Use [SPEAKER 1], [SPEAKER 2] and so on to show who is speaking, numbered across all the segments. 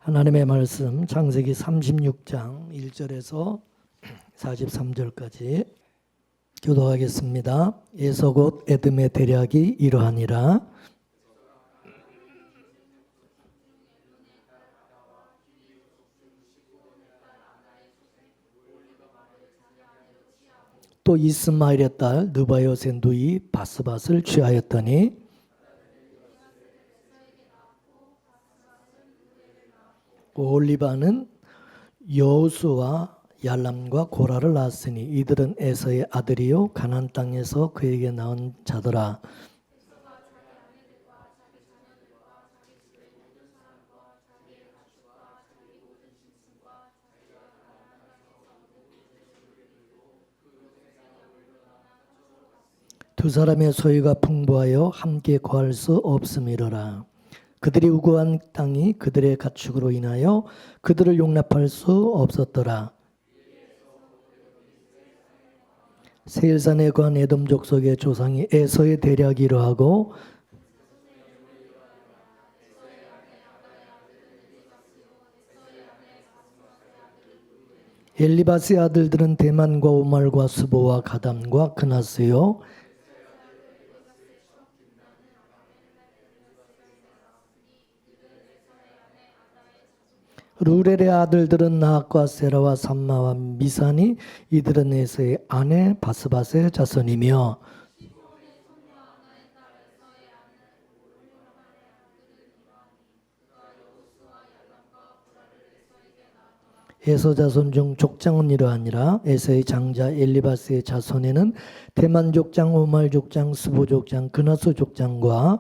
[SPEAKER 1] 하나님의 말씀 창세기 36장 1절에서 43절까지 교독하겠습니다. 에서 곧 에돔의 대략이 이러하니라. 또 이스마엘의 딸 느바요의 누이 바스밧을 취하였더니 올리바는 여호수와 얄람과 고라를 낳았으니 이들은 에서의 아들이요 가나안 땅에서 그에게 낳은 자더라. 두 사람의 소유가 풍부하여 함께 거할 수 없음이로라. 그들이 우거한 땅이 그들의 가축으로 인하여 그들을 용납할 수 없었더라. 세일산에 거한 에돔 족속의 조상이 에서의 대략이로 하고 엘리바스의 아들들은 대만과 오말과 스보와 가담과 그나스요. 루렐의 아들들은 나학과 세라와 삼마와 미산이 이들은 에서의 아내 바스밧의 자손이며 에서 자손 중 족장은 이러하니라. 에서의 장자 엘리바스의 자손에는 대만 족장, 오말 족장, 스보 족장, 그나스 족장과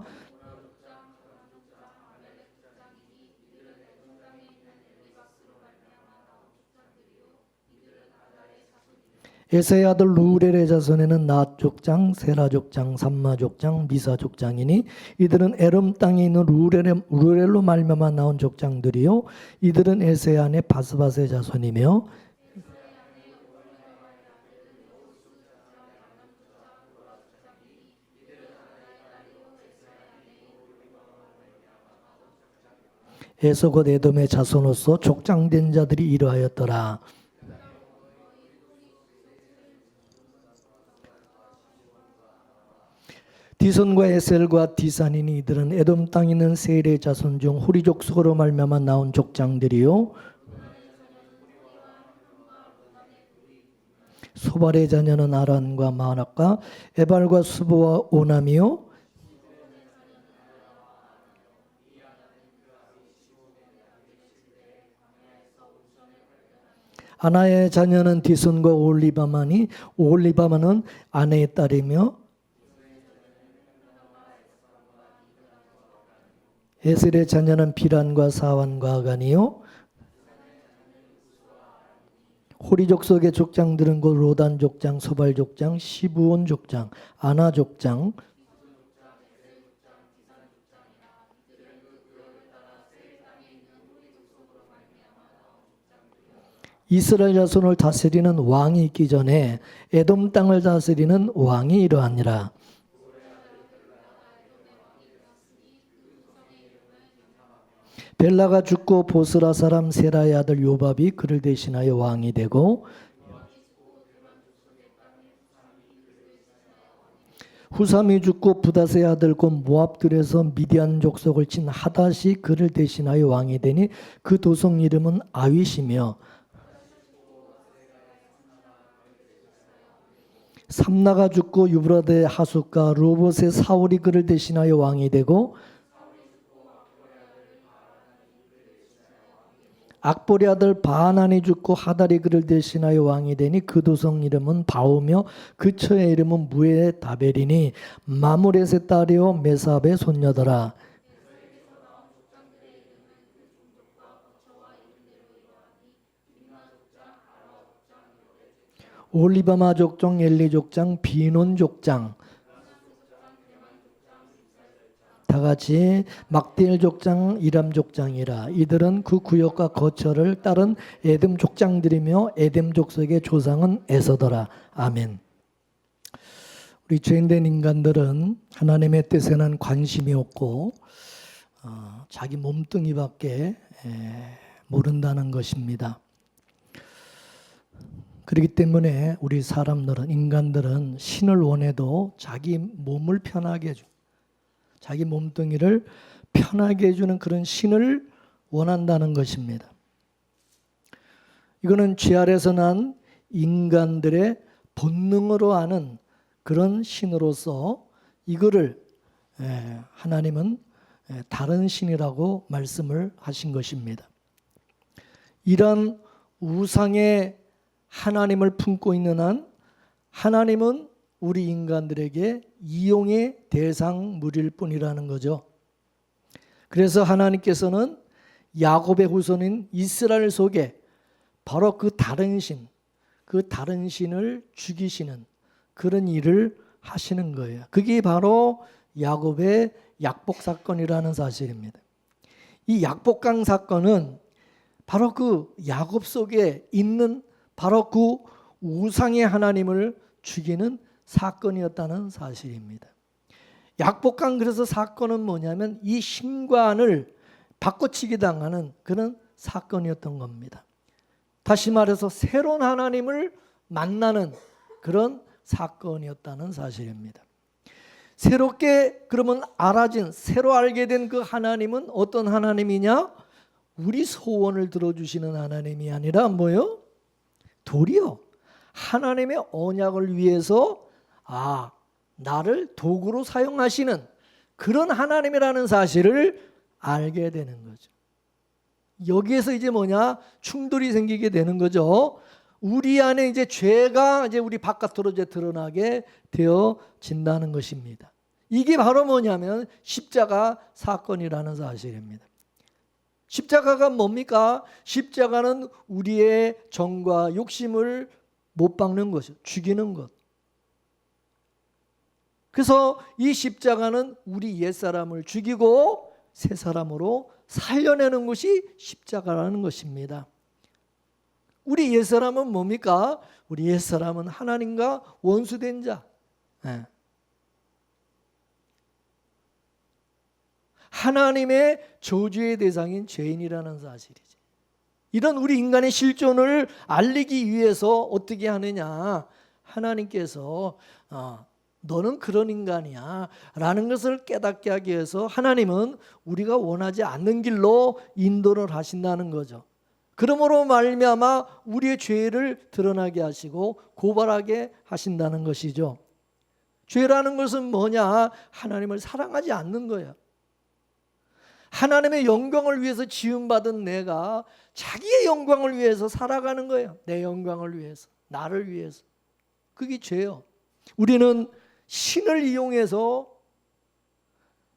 [SPEAKER 1] 에서의 아들 루렐의 자손에는 나앗 족장, 세라 족장, 삼마 족장, 미사 족장이니 이들은 에돔 땅에 있는 루렐로 말미암아 나온 족장들이요 이들은 에서의 아내 바스밧의 자손이며 에서 곧 에돔의 자손으로서 족장된 자들이 이러하였더라. 디손과 에셀과 디산이니 이들은 에돔 땅에 있는 세일의 자손 중 후리 족속으로 말미암아 나온 족장들이요 소발의 자녀는 아란과 마낙과 에발과 수보와 오남이요 아나의 자녀는 디손과 올리바마니 올리바마는 아내의 딸이며 에셀의 자녀는 비란과 사완과 아간이요 호리 족속의 족장들은 곧 로단 족장, 소발 족장, 시브온 족장, 아나 족장 이스라엘 자손을 다스리는 왕이 있기 전에 에돔 땅을 다스리는 왕이 이러하니라. 벨라가 죽고 보스라 사람 세라의 아들 요밥이 그를 대신하여 왕이 되고 후삼이 죽고 부닷의 아들 곧 모압들에서 미디안 족속을 친 하닷이 그를 대신하여 왕이 되니 그 도성 이름은 아윗이며 삼나가 죽고 유브라데의 하숫과 로봇의 사울이 그를 대신하여 왕이 되고 악보리 아들 바하난이 죽고 하달이 그를 대신하여 왕이 되니 그 도성 이름은 바오며 그 처의 이름은 무에 다벨이니 마무렛의 딸이요 메삽의 손녀더라. 올리바마 족장, 엘리 족장, 비논 족장 다같이 막디엘 족장, 이람 족장이라. 이들은 그 구역과 거처를 따른 에돔 족장들이며 에돔 족속의 조상은 에서더라. 아멘. 우리 죄인된 인간들은 하나님의 뜻에는 관심이 없고 자기 몸뚱이밖에 모른다는 것입니다. 그렇기 때문에 우리 사람들은, 인간들은 신을 원해도 자기 몸을 편하게 해주고 자기 몸뚱이를 편하게 해주는 그런 신을 원한다는 것입니다. 이거는 죄 아래서 난 인간들의 본능으로 아는 그런 신으로서 이거를 하나님은 다른 신이라고 말씀을 하신 것입니다. 이런 우상의 하나님을 품고 있는 한 하나님은 우리 인간들에게 이용의 대상물일 뿐이라는 거죠. 그래서 하나님께서는 야곱의 후손인 이스라엘 속에 바로 그 다른 신을 죽이시는 그런 일을 하시는 거예요. 그게 바로 야곱의 약복 사건이라는 사실입니다. 이 약복강 사건은 바로 그 야곱 속에 있는 바로 그 우상의 하나님을 죽이는 사건이었다는 사실입니다. 약복강 그래서 사건은 뭐냐면 이 신관을 바꿔치기 당하는 그런 사건이었던 겁니다. 다시 말해서 새로운 하나님을 만나는 그런 사건이었다는 사실입니다. 새롭게 그러면 새로 알게 된 그 하나님은 어떤 하나님이냐? 우리 소원을 들어주시는 하나님이 아니라 뭐요? 도리어 하나님의 언약을 위해서 나를 도구로 사용하시는 그런 하나님이라는 사실을 알게 되는 거죠. 여기에서 이제 충돌이 생기게 되는 거죠. 우리 안에 이제 죄가 이제 우리 바깥으로 이제 드러나게 되어진다는 것입니다. 이게 바로 뭐냐면 십자가 사건이라는 사실입니다. 십자가가 뭡니까? 십자가는 우리의 정과 욕심을 못 박는 것이죠. 죽이는 것. 그래서 이 십자가는 우리 옛사람을 죽이고 새 사람으로 살려내는 것이 십자가라는 것입니다. 우리 옛사람은 뭡니까? 우리 옛사람은 하나님과 원수된 자. 하나님의 저주의 대상인 죄인이라는 사실이지. 이런 우리 인간의 실존을 알리기 위해서 어떻게 하느냐? 하나님께서 너는 그런 인간이야 라는 것을 깨닫게 하기 위해서 하나님은 우리가 원하지 않는 길로 인도를 하신다는 거죠. 그러므로 말미암아 우리의 죄를 드러나게 하시고 고발하게 하신다는 것이죠. 죄라는 것은 뭐냐? 하나님을 사랑하지 않는 거예요. 하나님의 영광을 위해서 지음받은 내가 자기의 영광을 위해서 살아가는 거예요. 내 영광을 위해서, 나를 위해서. 그게 죄예요. 우리는 신을 이용해서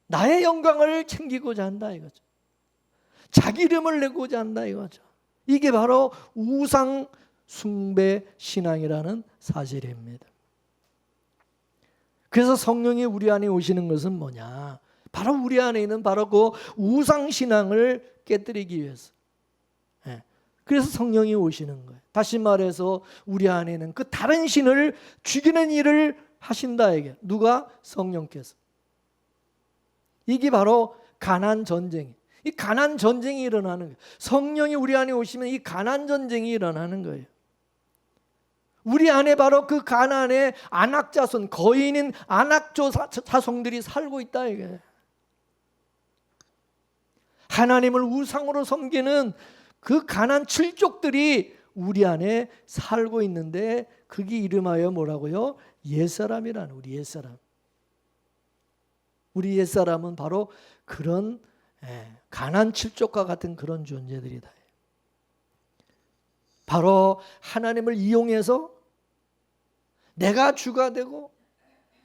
[SPEAKER 1] 나의 영광을 챙기고자 한다 이거죠. 자기 이름을 내고자 한다 이거죠. 이게 바로 우상 숭배 신앙이라는 사실입니다. 그래서 성령이 우리 안에 오시는 것은 뭐냐? 바로 우리 안에 있는 바로 그 우상 신앙을 깨뜨리기 위해서. 그래서 성령이 오시는 거예요. 다시 말해서 우리 안에는 그 다른 신을 죽이는 일을 하신다 이게. 누가? 성령께서. 이게 바로 가난 전쟁. 이 가난 전쟁이 일어나는 거예요. 성령이 우리 안에 오시면 이 가난 전쟁이 일어나는 거예요. 우리 안에 바로 그 가난의 안악 자손, 거인인 안악 자손들이 살고 있다 이게. 하나님을 우상으로 섬기는 그 가난 칠족들이 우리 안에 살고 있는데 그게 이름하여 뭐라고요? 옛사람이라는 우리 옛사람. 우리 옛사람은 바로 그런 가난 칠족과 같은 그런 존재들이다. 바로 하나님을 이용해서 내가 주가 되고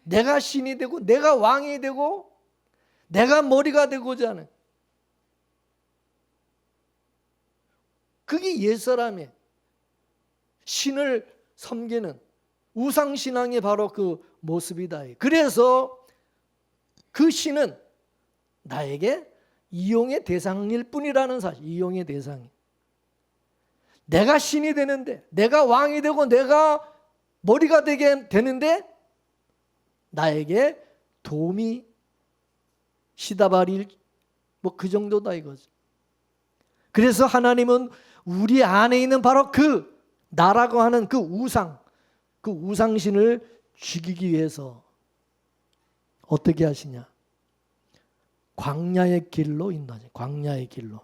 [SPEAKER 1] 내가 신이 되고 내가 왕이 되고 내가 머리가 되고자 하는 그게 옛사람이에요. 신을 섬기는 우상신앙의 바로 그 모습이다. 그래서 그 신은 나에게 이용의 대상일 뿐이라는 사실. 이용의 대상이. 내가 신이 되는데 내가 왕이 되고 내가 머리가 되게 되는데 나에게 도움이 시다바릴 뭐 그 정도다 이거죠. 그래서 하나님은 우리 안에 있는 바로 그 나라고 하는 그 우상신을 죽이기 위해서 어떻게 하시냐? 광야의 길로 인도하죠. 광야의 길로.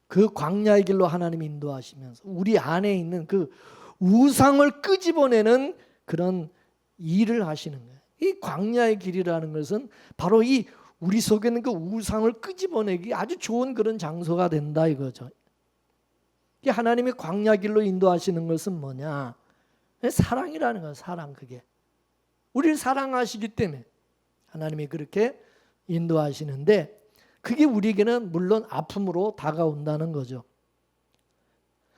[SPEAKER 1] 그 광야의 길로 하나님이 인도하시면서 우리 안에 있는 그 우상을 끄집어내는 그런 일을 하시는 거예요. 이 광야의 길이라는 것은 바로 이 우리 속에 있는 그 우상을 끄집어내기 아주 좋은 그런 장소가 된다 이거죠. 하나님이 광야 길로 인도하시는 것은 뭐냐? 사랑이라는 거예요. 사랑. 그게 우리를 사랑하시기 때문에 하나님이 그렇게 인도하시는데, 그게 우리에게는 물론 아픔으로 다가온다는 거죠.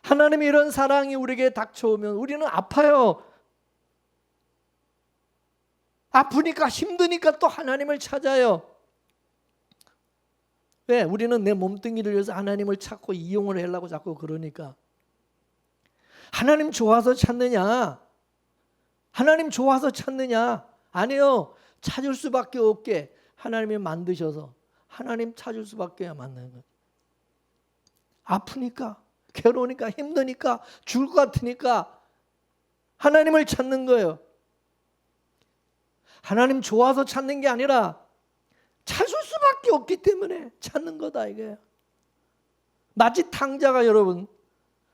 [SPEAKER 1] 하나님의 이런 사랑이 우리에게 닥쳐오면 우리는 아파요. 아프니까 힘드니까 또 하나님을 찾아요. 왜? 우리는 내 몸뚱이를 위해서 하나님을 찾고 이용을 하려고 자꾸 그러니까. 하나님 좋아서 찾느냐? 하나님 좋아서 찾느냐? 아니요. 찾을 수밖에 없게 하나님이 만드셔서 하나님 찾을 수밖에 만드는 거예요. 아프니까, 괴로우니까, 힘드니까, 죽을 것 같으니까 하나님을 찾는 거예요. 하나님 좋아서 찾는 게 아니라 찾을 수밖에 없기 때문에 찾는 거다 이거예요. 마치 탕자가 여러분,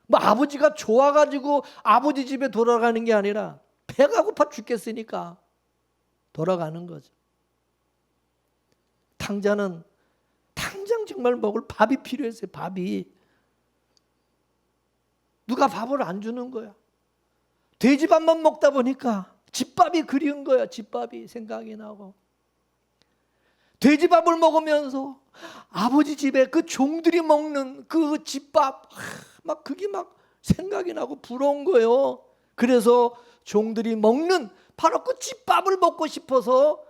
[SPEAKER 1] 뭐 아버지가 좋아가지고 아버지 집에 돌아가는 게 아니라 배가 고파 죽겠으니까 돌아가는 거죠. 탕자는 당장 정말 먹을 밥이 필요했어요. 밥이. 누가 밥을 안 주는 거야. 돼지밥만 먹다 보니까 집밥이 그리운 거야. 집밥이 생각이 나고. 돼지밥을 먹으면서 아버지 집에 그 종들이 먹는 그 집밥, 막 그게 막 생각이 나고 부러운 거예요. 그래서 종들이 먹는 바로 그 집밥을 먹고 싶어서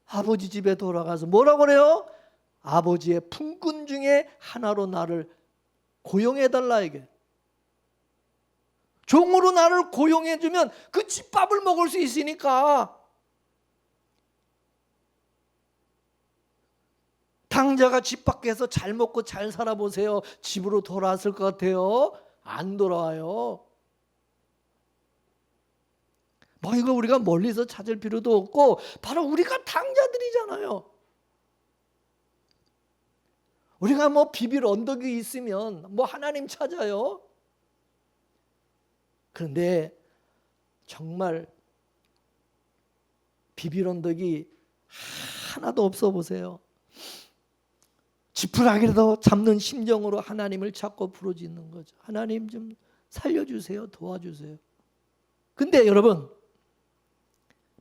[SPEAKER 1] 아버지 집에 돌아가서 뭐라고 그래요? 아버지의 품꾼 중에 하나로 나를 고용해달라 이게. 종으로 나를 고용해주면 그 집밥을 먹을 수 있으니까. 탕자가 집 밖에서 잘 먹고 잘 살아보세요. 집으로 돌아왔을 것 같아요? 안 돌아와요. 뭐 이거 우리가 멀리서 찾을 필요도 없고 바로 우리가 탕자들이잖아요. 우리가 뭐 비빌 언덕이 있으면 뭐 하나님 찾아요. 그런데 정말 비빌 언덕이 하나도 없어 보세요. 지푸라기라도 잡는 심정으로 하나님을 찾고 부르짖는 거죠. 하나님 좀 살려주세요. 도와주세요. 근데 여러분,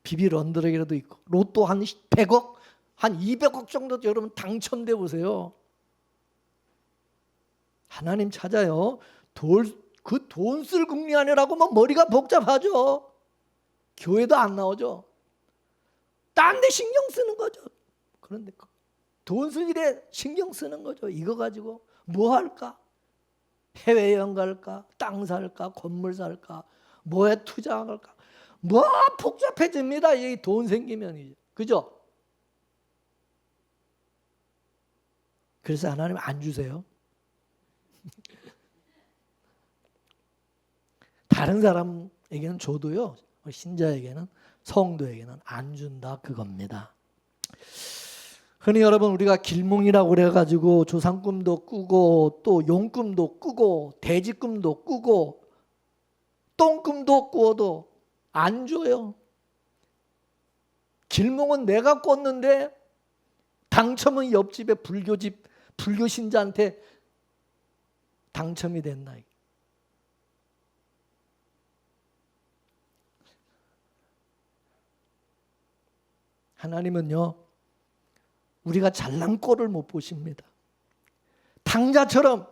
[SPEAKER 1] 비빌 언덕이라도 있고 로또 한 100억, 한 200억 정도 여러분 당첨돼 보세요. 하나님 찾아요. 그 돈 쓸 궁리 아니라고 막 머리가 복잡하죠. 교회도 안 나오죠. 딴 데 신경 쓰는 거죠. 그런데 돈 쓸 일에 신경 쓰는 거죠. 이거 가지고 뭐 할까? 해외여행 갈까? 땅 살까? 건물 살까? 뭐에 투자할까? 뭐 복잡해집니다. 이 돈 생기면 이제. 그죠? 그래서 하나님 안 주세요. 다른 사람에게는 줘도요. 신자에게는, 성도에게는 안 준다 그겁니다. 흔히 여러분 우리가 길몽이라고 그래가지고 조상꿈도 꾸고 또 용꿈도 꾸고 돼지꿈도 꾸고 똥꿈도 꾸어도 안 줘요. 길몽은 내가 꿨는데 당첨은 옆집에 불교 신자한테 당첨이 됐나. 하나님은요, 우리가 잘난 꼴을 못 보십니다. 탕자처럼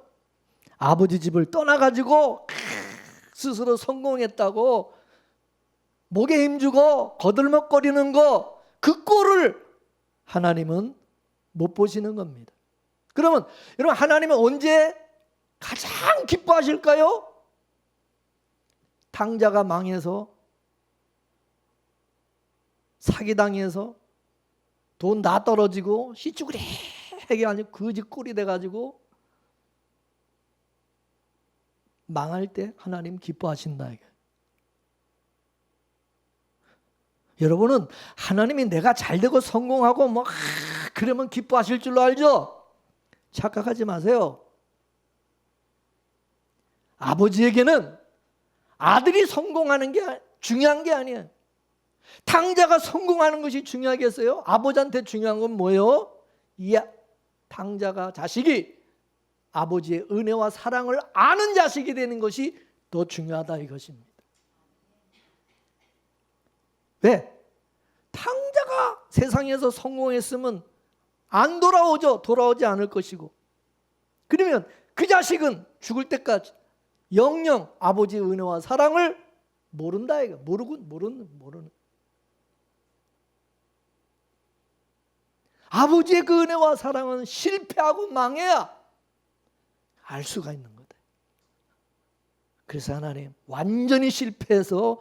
[SPEAKER 1] 아버지 집을 떠나가지고 스스로 성공했다고 목에 힘주고 거들먹거리는 거, 그 꼴을 하나님은 못 보시는 겁니다. 그러면 여러분, 하나님은 언제 가장 기뻐하실까요? 탕자가 망해서, 사기당해서, 돈 다 떨어지고 시쭈그리하게 아니고 거지 꼴이 돼가지고 망할 때 하나님 기뻐하신다. 여러분은 하나님이 내가 잘되고 성공하고 뭐 그러면 기뻐하실 줄로 알죠? 착각하지 마세요. 아버지에게는 아들이 성공하는 게 중요한 게 아니에요. 탕자가 성공하는 것이 중요하겠어요? 아버지한테 중요한 건 뭐예요? 이 탕자가 자식이 아버지의 은혜와 사랑을 아는 자식이 되는 것이 더 중요하다 이것입니다. 왜? 탕자가 세상에서 성공했으면 안 돌아오죠. 돌아오지 않을 것이고. 그러면 그 자식은 죽을 때까지 영영 아버지의 은혜와 사랑을 모른다 이거. 모르는. 아버지의 그 은혜와 사랑은 실패하고 망해야 알 수가 있는 거다. 그래서 하나님 완전히 실패해서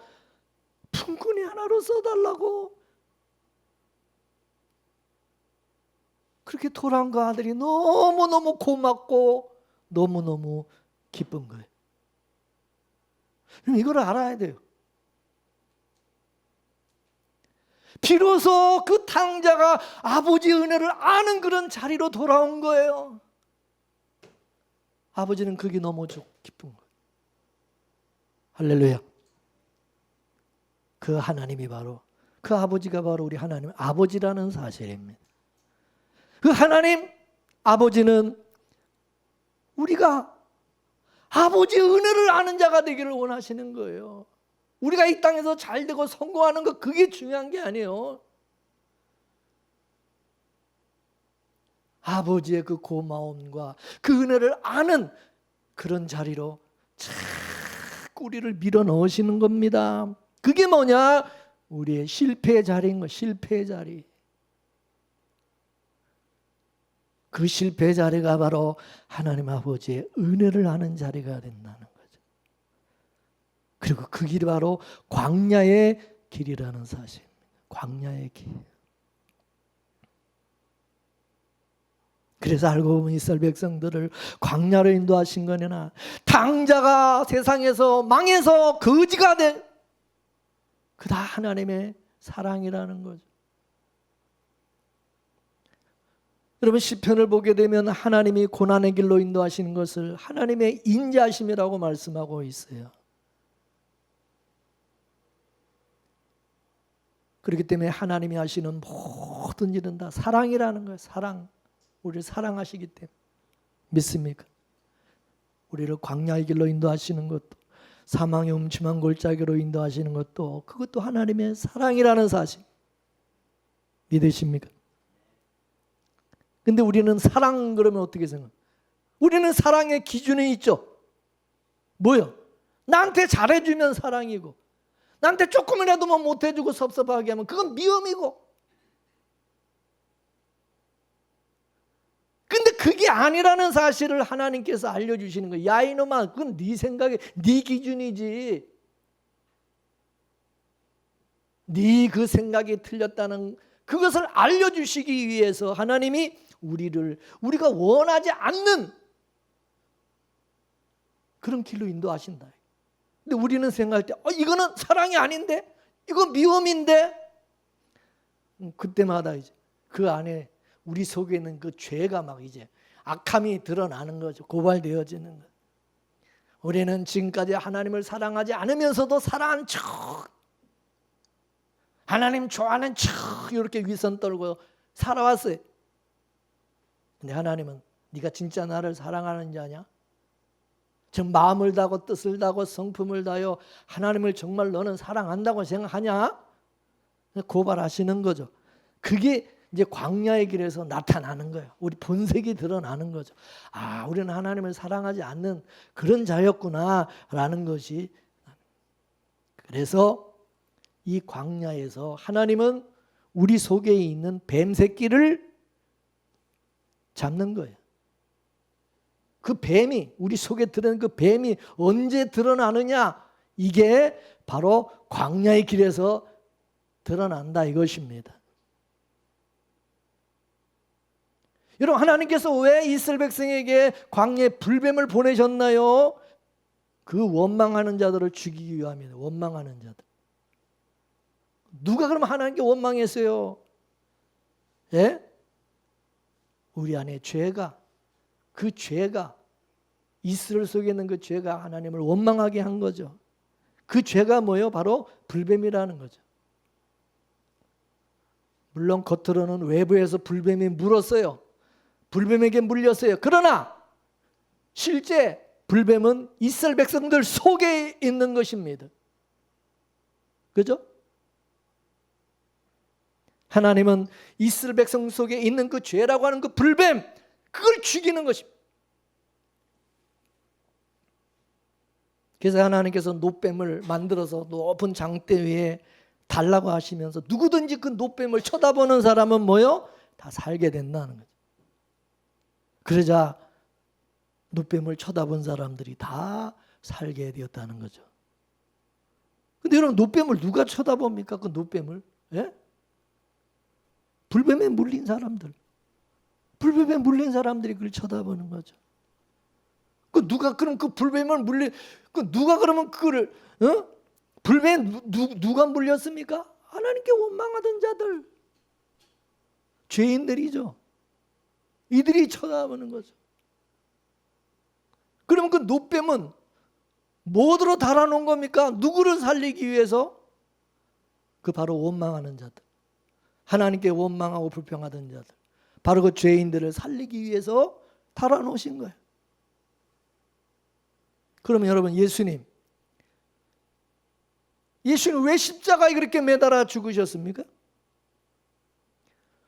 [SPEAKER 1] 품꾼이 하나로 써달라고 그렇게 돌아온 그 아들이 너무너무 고맙고 너무너무 기쁜 거예요. 그럼 이걸 알아야 돼요. 비로소 그 탕자가 아버지의 은혜를 아는 그런 자리로 돌아온 거예요. 아버지는 그게 너무 기쁜 거예요. 할렐루야. 그 하나님이 바로 그 아버지가 바로 우리 하나님 아버지라는 사실입니다. 그 하나님 아버지는 우리가 아버지의 은혜를 아는 자가 되기를 원하시는 거예요. 우리가 이 땅에서 잘되고 성공하는 거 그게 중요한 게 아니에요. 아버지의 그 고마움과 그 은혜를 아는 그런 자리로 자꾸 우리를 밀어 넣으시는 겁니다. 그게 뭐냐? 우리의 실패의 자리인 거, 실패의 자리. 그 실패의 자리가 바로 하나님 아버지의 은혜를 아는 자리가 된다는 거죠. 그리고 그 길이 바로 광야의 길이라는 사실입니다. 광야의 길. 그래서 알고 보면 이스라엘 백성들을 광야로 인도하신 거냐, 탕자가 세상에서 망해서 거지가 된 그 다 하나님의 사랑이라는 거죠. 여러분 시편을 보게 되면 하나님이 고난의 길로 인도하시는 것을 하나님의 인자심이라고 말씀하고 있어요. 그렇기 때문에 하나님이 하시는 모든 일은 다 사랑이라는 거예요. 사랑. 우리를 사랑하시기 때문에. 믿습니까? 우리를 광야의 길로 인도하시는 것도 사망의 음침한 골짜기로 인도하시는 것도 그것도 하나님의 사랑이라는 사실. 믿으십니까? 근데 우리는 사랑 그러면 어떻게 생각해요? 우리는 사랑의 기준이 있죠. 뭐요? 나한테 잘해주면 사랑이고 나한테 조금이라도 뭐 못해주고 섭섭하게 하면 그건 미움이고. 근데 그게 아니라는 사실을 하나님께서 알려주시는 거예요. 야 이놈아, 그건 네 생각에 네 기준이지. 네 그 생각이 틀렸다는 그것을 알려주시기 위해서 하나님이 우리가 원하지 않는 그런 길로 인도하신다. 근데 우리는 생각할 때 이거는 사랑이 아닌데? 이거 미움인데? 그때마다 이제 그 안에 우리 속에 있는 그 죄가 막 이제 악함이 드러나는 거죠. 고발되어지는 거죠. 우리는 지금까지 하나님을 사랑하지 않으면서도 사랑한 척, 하나님 좋아하는 척 이렇게 위선 떨고 살아왔어요. 근데 하나님은 네가 진짜 나를 사랑하는 자냐? 정 마음을 다하고 뜻을 다하고 성품을 다하여 하나님을 정말 너는 사랑한다고 생각하냐? 고발하시는 거죠. 그게 이제 광야의 길에서 나타나는 거예요. 우리 본색이 드러나는 거죠. 아, 우리는 하나님을 사랑하지 않는 그런 자였구나라는 것이. 그래서 이 광야에서 하나님은 우리 속에 있는 뱀 새끼를 잡는 거예요. 그 뱀이 우리 속에 들어있는 그 뱀이 언제 드러나느냐? 이게 바로 광야의 길에서 드러난다 이것입니다. 여러분, 하나님께서 왜 이스라엘 백성에게 광야에 불뱀을 보내셨나요? 그 원망하는 자들을 죽이기 위함이에요. 원망하는 자들. 누가 그러면 하나님께 원망했어요? 예? 우리 안에 죄가, 그 죄가, 이스라엘 속에 있는 그 죄가 하나님을 원망하게 한 거죠. 그 죄가 뭐예요? 바로 불뱀이라는 거죠. 물론 겉으로는 외부에서 불뱀이 물었어요. 불뱀에게 물렸어요. 그러나 실제 불뱀은 이스라엘 백성들 속에 있는 것입니다. 그죠? 하나님은 이스라엘 백성 속에 있는 그 죄라고 하는 그 불뱀, 그걸 죽이는 것입니다. 그래서 하나님께서 노뱀을 만들어서 높은 장대 위에 달라고 하시면서 누구든지 그 노뱀을 쳐다보는 사람은 뭐요? 다 살게 된다는 거죠. 그러자 노뱀을 쳐다본 사람들이 다 살게 되었다는 거죠. 근데 여러분, 노뱀을 누가 쳐다봅니까? 그 노뱀을? 예? 불뱀에 물린 사람들. 불뱀에 물린 사람들이 그걸 쳐다보는 거죠. 그 누가 그럼 그 불뱀을 물린, 그 누가 그러면 그거를, 불뱀에 누가 물렸습니까? 하나님께 원망하던 자들. 죄인들이죠. 이들이 쳐다보는 거죠. 그러면 그 노뱀은 뭐로 달아놓은 겁니까? 누구를 살리기 위해서? 그 바로 원망하는 자들. 하나님께 원망하고 불평하던 자들. 바로 그 죄인들을 살리기 위해서 달아놓으신 거예요. 그러면 여러분, 예수님 왜 십자가에 그렇게 매달아 죽으셨습니까?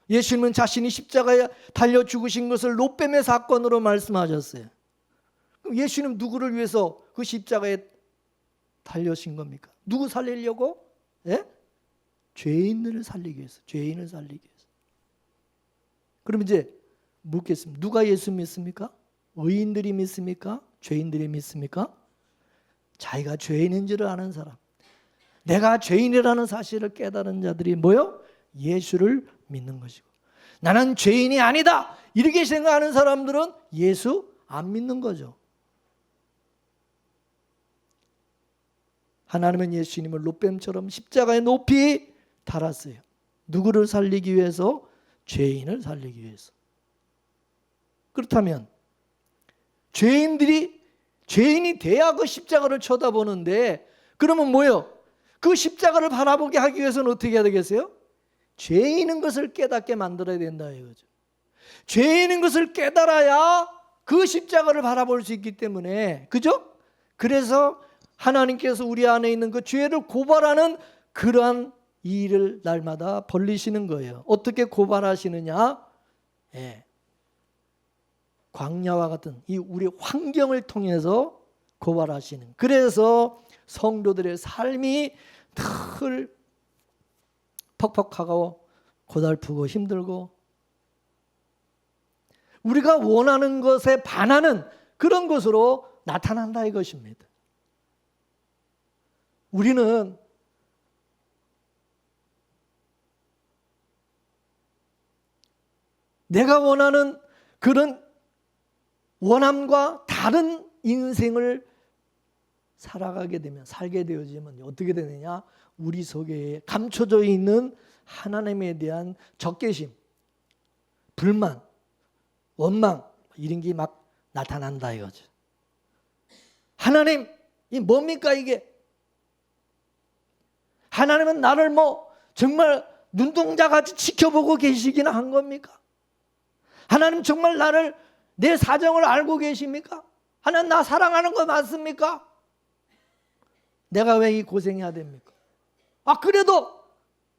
[SPEAKER 1] 예수님은 자신이 십자가에 달려 죽으신 것을 노뱀의 사건으로 말씀하셨어요. 그럼 예수님 누구를 위해서 그 십자가에 달려신 겁니까? 누구 살리려고? 예? 죄인을 살리기 위해서. 죄인을 살리기 위해서. 그럼 이제 묻겠습니다. 누가 예수 믿습니까? 의인들이 믿습니까? 죄인들이 믿습니까? 자기가 죄인인 줄 아는 사람, 내가 죄인이라는 사실을 깨달은 자들이 뭐요? 예수를 믿는 것이고, 나는 죄인이 아니다 이렇게 생각하는 사람들은 예수 안 믿는 거죠. 하나님은 예수님을 노뱀처럼 십자가에 높이 달았어요. 누구를 살리기 위해서? 죄인을 살리기 위해서. 그렇다면 죄인이 돼야 그 십자가를 쳐다보는데, 그러면 뭐예요? 그 십자가를 바라보게 하기 위해서는 어떻게 해야 되겠어요? 죄인인 것을 깨닫게 만들어야 된다 이거죠. 죄인인 것을 깨달아야 그 십자가를 바라볼 수 있기 때문에, 그죠? 그래서 하나님께서 우리 안에 있는 그 죄를 고발하는 그러한 일을 날마다 벌리시는 거예요. 어떻게 고발하시느냐? 예. 광야와 같은 이 우리 환경을 통해서 고발하시는. 그래서 성도들의 삶이 늘 퍽퍽하고 고달프고 힘들고 우리가 원하는 것에 반하는 그런 것으로 나타난다 이것입니다. 우리는 내가 원하는 그런 원함과 다른 인생을 살아가게 되면, 살게 되어지면 어떻게 되느냐? 우리 속에 감춰져 있는 하나님에 대한 적개심, 불만, 원망 이런 게 막 나타난다 이거죠. 하나님, 이 뭡니까 이게? 하나님은 나를 뭐 정말 눈동자같이 지켜보고 계시기는 한 겁니까? 하나님 정말 나를, 내 사정을 알고 계십니까? 하나님 나 사랑하는 거 맞습니까? 내가 왜 이 고생해야 됩니까? 그래도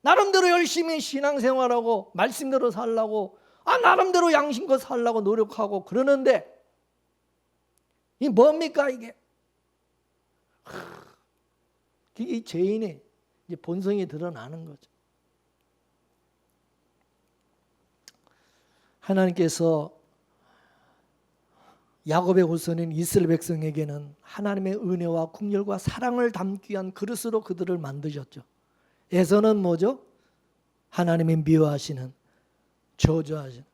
[SPEAKER 1] 나름대로 열심히 신앙생활하고 말씀대로 살라고, 나름대로 양심껏 살라고 노력하고 그러는데 이 뭡니까 이게? 이게 죄인의 이제 본성이 드러나는 거죠. 하나님께서 야곱의 후손인 이스라엘 백성에게는 하나님의 은혜와 긍휼과 사랑을 담기 위한 그릇으로 그들을 만드셨죠. 에서는 뭐죠? 하나님이 미워하시는, 저주하시는,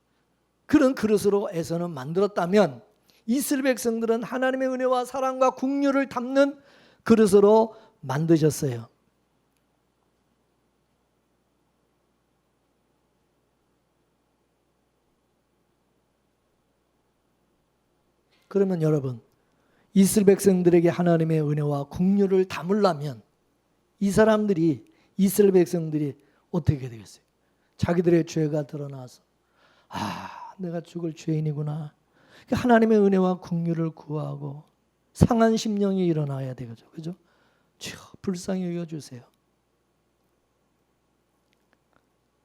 [SPEAKER 1] 그런 그릇으로 에서는 만들었다면 이스라엘 백성들은 하나님의 은혜와 사랑과 긍휼을 담는 그릇으로 만드셨어요. 그러면 여러분, 이스라엘 백성들에게 하나님의 은혜와 긍휼을 담으려면 이 사람들이, 이스라엘 백성들이 어떻게 되겠어요? 자기들의 죄가 드러나서 내가 죽을 죄인이구나. 하나님의 은혜와 긍휼을 구하고 상한 심령이 일어나야 되겠죠. 그죠? 주여 불쌍히 여겨주세요.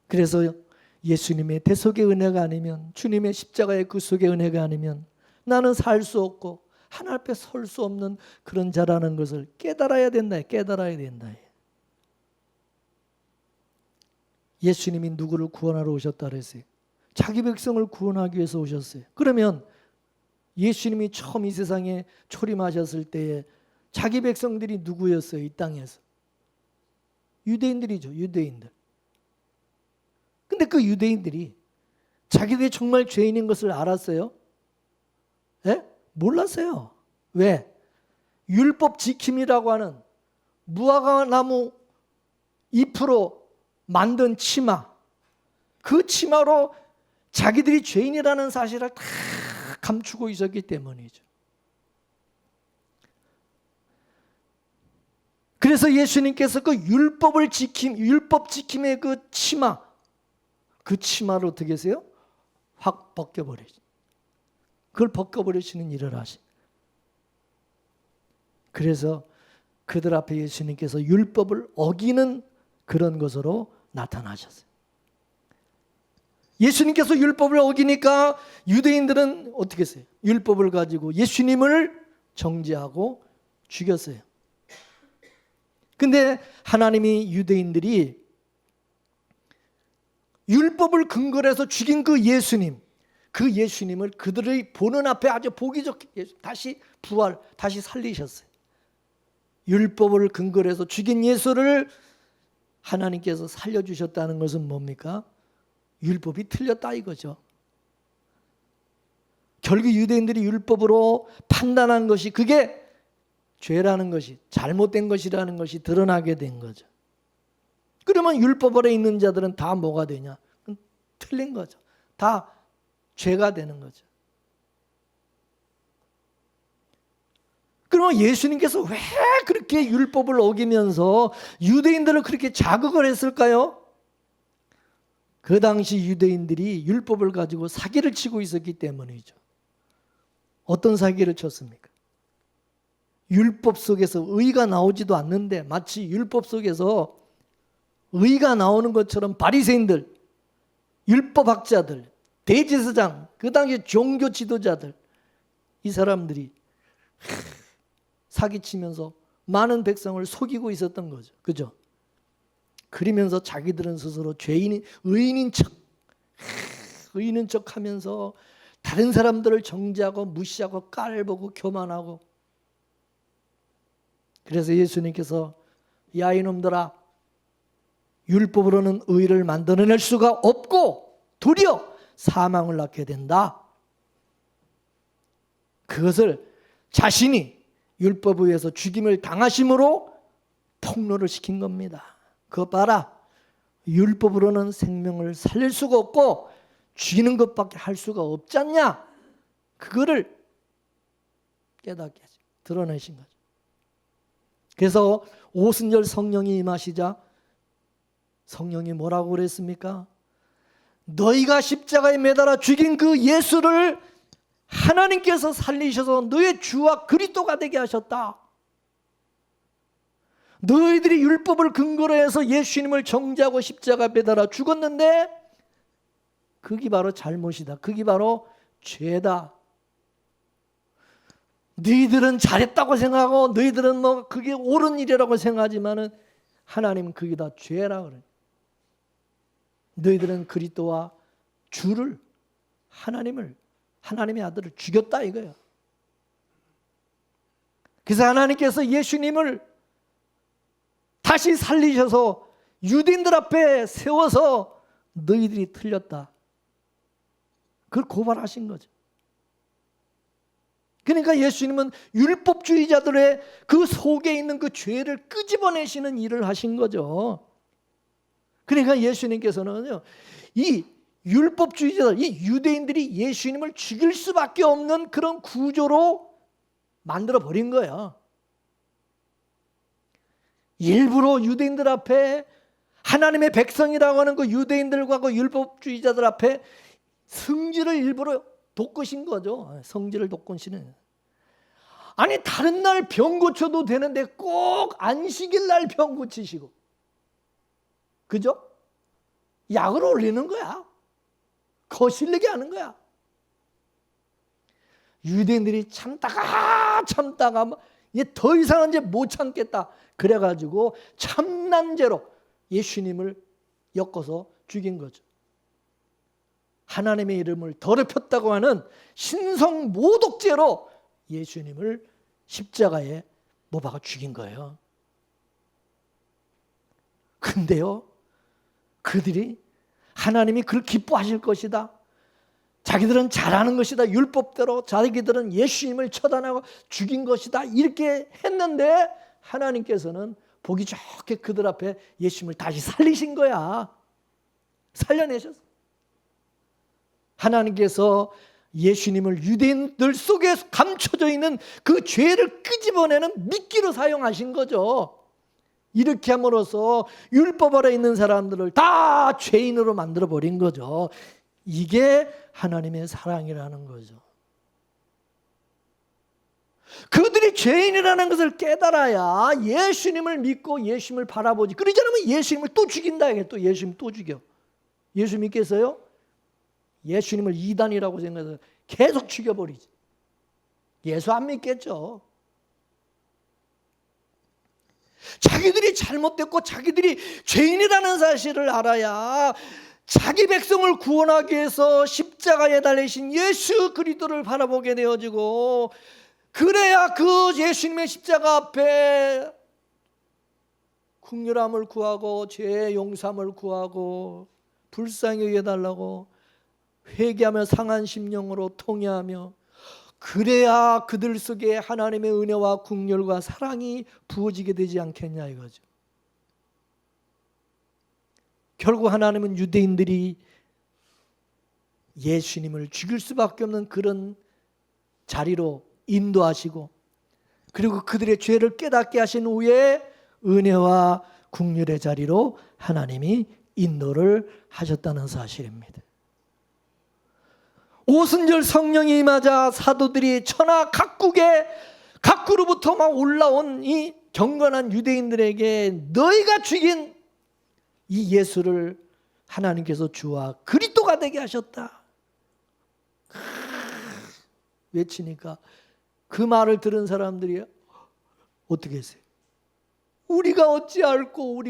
[SPEAKER 1] 그래서 예수님의 대속의 은혜가 아니면, 주님의 십자가의 그 속의 은혜가 아니면 나는 살 수 없고 하나님 앞에 설 수 없는 그런 자라는 것을 깨달아야 된다. 깨달아야 된다. 예수님이 누구를 구원하러 오셨다 그랬어요? 자기 백성을 구원하기 위해서 오셨어요. 그러면 예수님이 처음 이 세상에 초림하셨을 때에 자기 백성들이 누구였어요? 이 땅에서 유대인들이죠. 유대인들. 근데 그 유대인들이 자기들이 정말 죄인인 것을 알았어요? 예? 몰랐어요. 왜? 율법 지킴이라고 하는 무화과나무 잎으로 만든 치마, 그 치마로 자기들이 죄인이라는 사실을 다 감추고 있었기 때문이죠. 그래서 예수님께서 그 율법 지킴의 그 치마, 그 치마를 어떻게 하세요? 확 벗겨버리죠. 그걸 벗겨버리시는 일을 하신. 그래서 그들 앞에 예수님께서 율법을 어기는 그런 것으로 나타나셨어요. 예수님께서 율법을 어기니까 유대인들은 어떻게 했어요? 율법을 가지고 예수님을 정죄하고 죽였어요. 근데 하나님이 유대인들이 율법을 근거로 해서 죽인 그 예수님, 그 예수님을 그들의 보는 앞에 아주 보기 좋게 다시 부활, 다시 살리셨어요. 율법을 근거로 해서 죽인 예수를 하나님께서 살려주셨다는 것은 뭡니까? 율법이 틀렸다 이거죠. 결국 유대인들이 율법으로 판단한 것이, 그게 죄라는 것이, 잘못된 것이라는 것이 드러나게 된 거죠. 그러면 율법 아래 있는 자들은 다 뭐가 되냐? 틀린 거죠. 다 죄가 되는 거죠. 그러면 예수님께서 왜 그렇게 율법을 어기면서 유대인들을 그렇게 자극을 했을까요? 그 당시 유대인들이 율법을 가지고 사기를 치고 있었기 때문이죠. 어떤 사기를 쳤습니까? 율법 속에서 의가 나오지도 않는데 마치 율법 속에서 의가 나오는 것처럼 바리새인들, 율법학자들, 대제사장, 그 당시 종교 지도자들, 이 사람들이 사기치면서 많은 백성을 속이고 있었던 거죠. 그죠? 그러면서 자기들은 스스로 의인인 척 하면서 다른 사람들을 정죄하고 무시하고 깔보고 교만하고. 그래서 예수님께서 야 이놈들아, 율법으로는 의를 만들어낼 수가 없고 도리어 사망을 낳게 된다. 그것을 자신이 율법에 의해서 죽임을 당하심으로 폭로를 시킨 겁니다. 그거 봐라. 율법으로는 생명을 살릴 수가 없고 죽이는 것밖에 할 수가 없지 않냐. 그거를 깨닫게 하죠. 드러내신 거죠. 그래서 오순절 성령이 임하시자 성령이 뭐라고 그랬습니까? 너희가 십자가에 매달아 죽인 그 예수를 하나님께서 살리셔서 너의 주와 그리스도가 되게 하셨다. 너희들이 율법을 근거로 해서 예수님을 정죄하고 십자가에 매달아 죽었는데 그게 바로 잘못이다. 그게 바로 죄다. 너희들은 잘했다고 생각하고 너희들은 뭐 그게 옳은 일이라고 생각하지만은 하나님은 그게 다 죄라 그래. 너희들은 그리스도와 주를, 하나님의 아들을 죽였다 이거예요. 그래서 하나님께서 예수님을 다시 살리셔서 유대인들 앞에 세워서 너희들이 틀렸다. 그걸 고발하신 거죠. 그러니까 예수님은 율법주의자들의 그 속에 있는 그 죄를 끄집어내시는 일을 하신 거죠. 그러니까 예수님께서는요, 이 율법주의자들, 이 유대인들이 예수님을 죽일 수밖에 없는 그런 구조로 만들어 버린 거예요. 일부러 유대인들 앞에, 하나님의 백성이라고 하는 그 유대인들과 그 율법주의자들 앞에 성질을 일부러 돋구신 거죠. 성질을 돋구시는. 아니 다른 날 병 고쳐도 되는데 꼭 안식일 날 병 고치시고, 그죠? 약을 올리는 거야. 거슬리게 하는 거야. 유대인들이 참다가 이제 더 이상은 이제 못 참겠다. 그래가지고 참난죄로 예수님을 엮어서 죽인 거죠. 하나님의 이름을 더럽혔다고 하는 신성 모독죄로 예수님을 십자가에 못 박아 죽인 거예요. 근데요, 그들이 하나님이 그걸 기뻐하실 것이다, 자기들은 잘하는 것이다, 율법대로 자기들은 예수님을 처단하고 죽인 것이다, 이렇게 했는데 하나님께서는 보기 좋게 그들 앞에 예수님을 다시 살리신 거야. 살려내셨어. 하나님께서 예수님을 유대인들 속에 감춰져 있는 그 죄를 끄집어내는 미끼로 사용하신 거죠. 이렇게 함으로써 율법 아래 있는 사람들을 다 죄인으로 만들어 버린 거죠. 이게 하나님의 사랑이라는 거죠. 그들이 죄인이라는 것을 깨달아야 예수님을 믿고 예수님을 바라보지. 그러지 않으면 예수님을 또 죽인다. 또 예수님 또 죽여. 예수 믿겠어요? 예수님을 이단이라고 생각해서 계속 죽여버리지. 예수 안 믿겠죠. 자기들이 잘못됐고 자기들이 죄인이라는 사실을 알아야 자기 백성을 구원하기 위해서 십자가에 달리신 예수 그리스도를 바라보게 되어지고, 그래야 그 예수님의 십자가 앞에 긍휼함을 구하고 죄의 용서함을 구하고 불쌍히 여겨달라고 회개하며 상한 심령으로 통회하며, 그래야 그들 속에 하나님의 은혜와 긍휼과 사랑이 부어지게 되지 않겠냐 이거죠. 결국 하나님은 유대인들이 예수님을 죽일 수밖에 없는 그런 자리로 인도하시고, 그리고 그들의 죄를 깨닫게 하신 후에 은혜와 긍휼의 자리로 하나님이 인도를 하셨다는 사실입니다. 오순절 성령이 임하자 사도들이 천하 각국으로부터 막 올라온 이 경건한 유대인들에게 너희가 죽인 이 예수를 하나님께서 주와 그리스도가 되게 하셨다 외치니까, 그 말을 들은 사람들이 어떻게 했어요? 우리가 어찌할꼬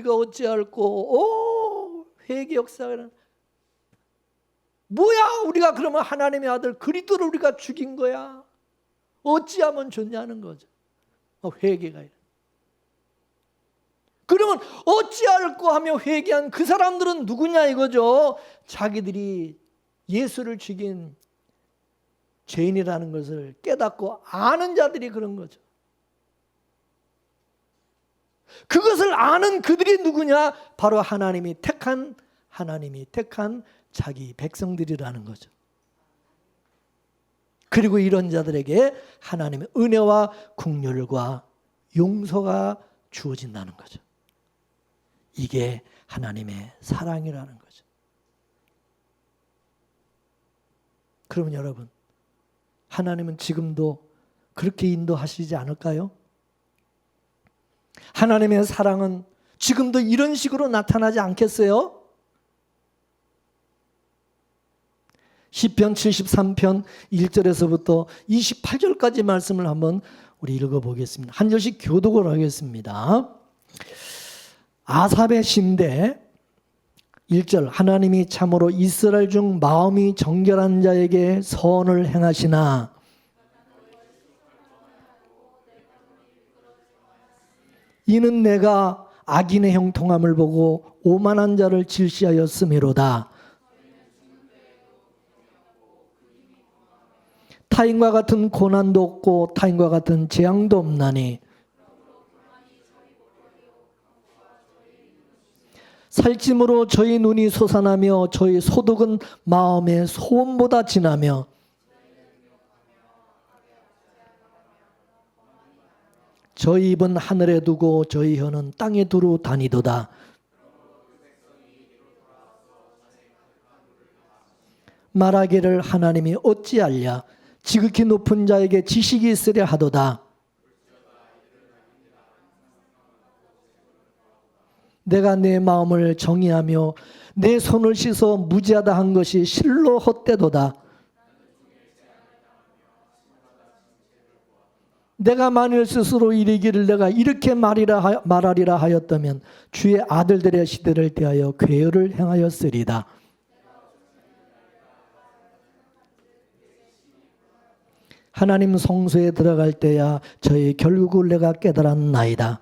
[SPEAKER 1] 회개 역사는 뭐야? 우리가 그러면 하나님의 아들 그리스도를 우리가 죽인 거야. 어찌하면 좋냐는 거죠. 회개가. 그러면 어찌할꼬 하며 회개한 그 사람들은 누구냐 이거죠. 자기들이 예수를 죽인 죄인이라는 것을 깨닫고 아는 자들이 그런 거죠. 그것을 아는 그들이 누구냐? 바로 하나님이 택한 자기 백성들이라는 거죠. 그리고 이런 자들에게 하나님의 은혜와 긍휼과 용서가 주어진다는 거죠. 이게 하나님의 사랑이라는 거죠. 그러면 여러분, 하나님은 지금도 그렇게 인도하시지 않을까요? 하나님의 사랑은 지금도 이런 식으로 나타나지 않겠어요? 시편 73편 1절에서부터 28절까지 말씀을 한번 우리 읽어보겠습니다. 한 절씩 교독을 하겠습니다. 아삽의 시인데 1절, 하나님이 참으로 이스라엘 중 마음이 정결한 자에게 선을 행하시나 이는 내가 악인의 형통함을 보고 오만한 자를 질시하였음이로다. 타인과 같은 고난도 없고 타인과 같은 재앙도 없나니 살찜으로 저희 눈이 솟아나며 저희 소득은 마음의 소원보다 진하며 저희 입은 하늘에 두고 저희 혀는 땅에 두루 다니도다. 말하기를 하나님이 어찌하랴 지극히 높은 자에게 지식이 있으랴 하도다. 내가 내 마음을 정의하며 내 손을 씻어 무지하다 한 것이 실로 헛되도다. 내가 만일 스스로 이르기를 내가 이렇게 말하리라 하였다면 주의 아들들의 시대를 대하여 괴열을 행하였으리다. 하나님 성소에 들어갈 때야 저희 결국을 내가 깨달았나이다.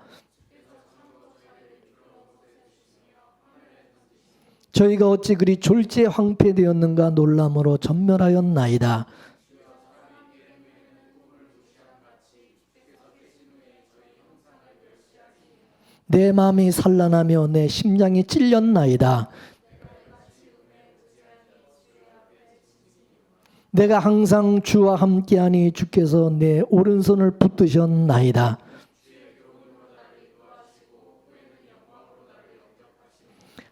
[SPEAKER 1] 저희가 어찌 그리 졸지에 황폐되었는가 놀람으로 전멸하였나이다. 내 마음이 산란하며 내 심장이 찔렸나이다. 내가 항상 주와 함께하니 주께서 내 오른손을 붙드셨나이다.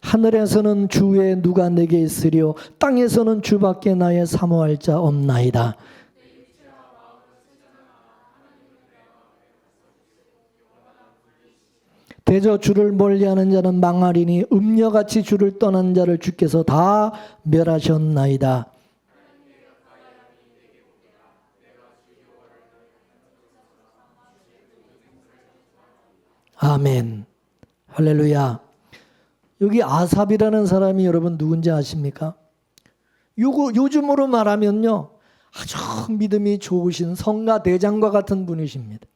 [SPEAKER 1] 하늘에서는 주 외에 누가 내게 있으리요 땅에서는 주밖에 나의 사모할 자 없나이다. 대저 주를 멀리하는 자는 망하리니 음녀같이 주를 떠난 자를 주께서 다 멸하셨나이다. 아멘. 할렐루야. 여기 아삽이라는 사람이 여러분 누군지 아십니까? 요즘으로 말하면요, 아주 믿음이 좋으신 성가 대장과 같은 분이십니다.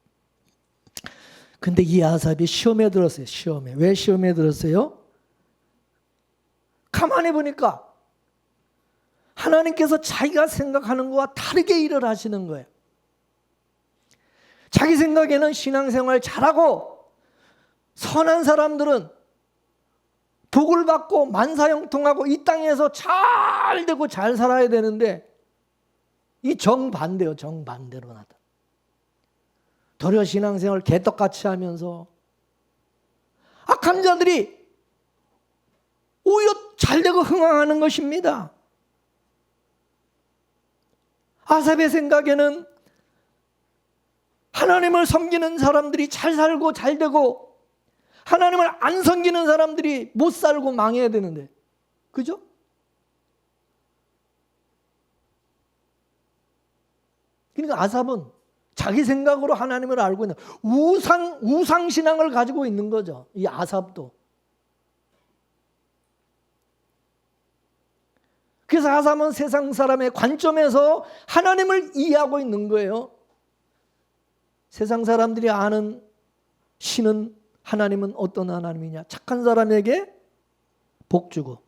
[SPEAKER 1] 근데 이 아삽이 시험에 들었어요. 시험에. 왜 시험에 들었어요? 가만히 보니까 하나님께서 자기가 생각하는 것과 다르게 일을 하시는 거예요. 자기 생각에는 신앙생활 잘하고 선한 사람들은 복을 받고 만사형통하고 이 땅에서 잘 되고 잘 살아야 되는데 이 정반대요. 정반대로 나다. 도리어 신앙생활 개떡같이 하면서 악한 자들이 오히려 잘되고 흥황하는 것입니다. 아삽의 생각에는 하나님을 섬기는 사람들이 잘 살고 잘 되고 하나님을 안 섬기는 사람들이 못 살고 망해야 되는데, 그죠? 그러니까 아삽은 자기 생각으로 하나님을 알고 있는 우상신앙을 가지고 있는 거죠. 이 아삽도. 그래서 아삽은 세상 사람의 관점에서 하나님을 이해하고 있는 거예요. 세상 사람들이 아는 신은 하나님은 어떤 하나님이냐? 착한 사람에게 복 주고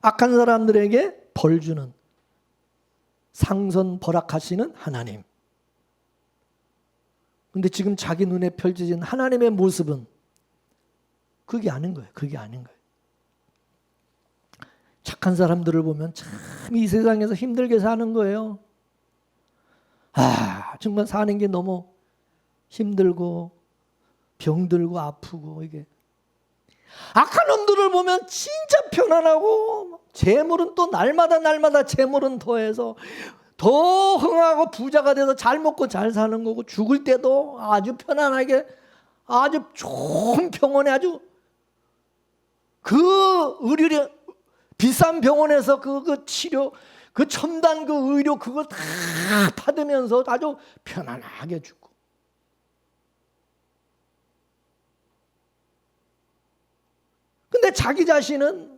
[SPEAKER 1] 악한 사람들에게 벌 주는 상선 벌악하시는 하나님. 근데 지금 자기 눈에 펼쳐진 하나님의 모습은 그게 아닌 거예요. 그게 아닌 거예요. 착한 사람들을 보면 참 이 세상에서 힘들게 사는 거예요. 정말 사는 게 너무 힘들고 병들고 아프고 이게. 악한 놈들을 보면 진짜 편안하고 재물은 또 날마다 재물은 더해서 더 흥하고 부자가 돼서 잘 먹고 잘 사는 거고 죽을 때도 아주 편안하게 아주 좋은 병원에 아주 그 의료 비싼 병원에서 그 치료 그 첨단 그 의료 그걸 다 받으면서 아주 편안하게 죽고. 근데 자기 자신은